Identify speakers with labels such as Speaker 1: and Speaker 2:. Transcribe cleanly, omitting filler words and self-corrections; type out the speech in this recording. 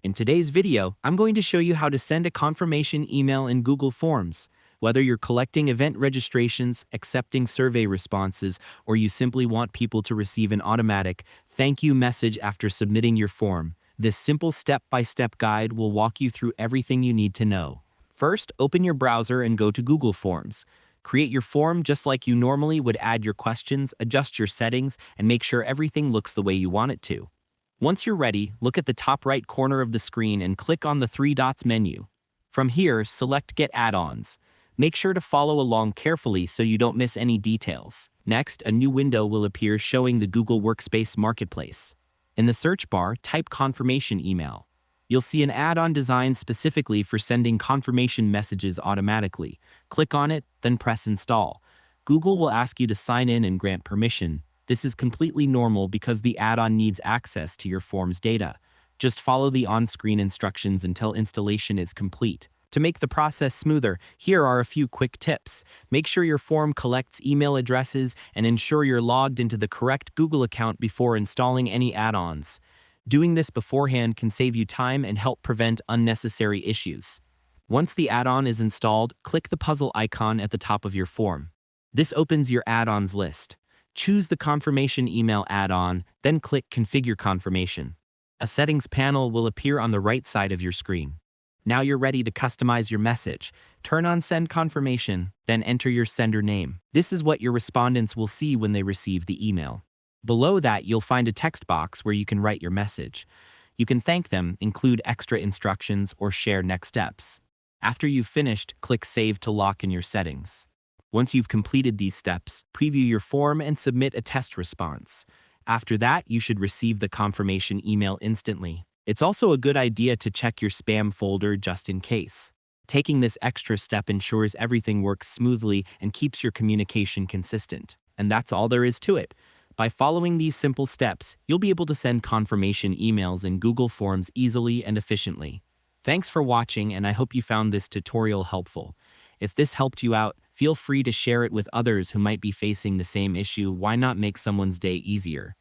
Speaker 1: In today's video, I'm going to show you how to send a confirmation email in Google Forms. Whether you're collecting event registrations, accepting survey responses, or you simply want people to receive an automatic thank you message after submitting your form, this simple step-by-step guide will walk you through everything you need to know. First, open your browser and go to Google Forms. Create your form just like you normally would. Add your questions, adjust your settings, and make sure everything looks the way you want it to. Once you're ready, look at the top right corner of the screen and click on the three dots menu. From here, select Get Add-ons. Make sure to follow along carefully so you don't miss any details. Next, a new window will appear showing the Google Workspace Marketplace. In the search bar, type confirmation email. You'll see an add-on designed specifically for sending confirmation messages automatically. Click on it, then press Install. Google will ask you to sign in and grant permission. This is completely normal because the add-on needs access to your form's data. Just follow the on-screen instructions until installation is complete. To make the process smoother, here are a few quick tips. Make sure your form collects email addresses and ensure you're logged into the correct Google account before installing any add-ons. Doing this beforehand can save you time and help prevent unnecessary issues. Once the add-on is installed, click the puzzle icon at the top of your form. This opens your add-ons list. Choose the confirmation email add-on, then click Configure Confirmation. A settings panel will appear on the right side of your screen. Now you're ready to customize your message. Turn on Send Confirmation, then enter your sender name. This is what your respondents will see when they receive the email. Below that, you'll find a text box where you can write your message. You can thank them, include extra instructions, or share next steps. After you've finished, click Save to lock in your settings. Once you've completed these steps, preview your form and submit a test response. After that, you should receive the confirmation email instantly. It's also a good idea to check your spam folder just in case. Taking this extra step ensures everything works smoothly and keeps your communication consistent. And that's all there is to it. By following these simple steps, you'll be able to send confirmation emails in Google Forms easily and efficiently. Thanks for watching, and I hope you found this tutorial helpful. If this helped you out, feel free to share it with others who might be facing the same issue. Why not make someone's day easier?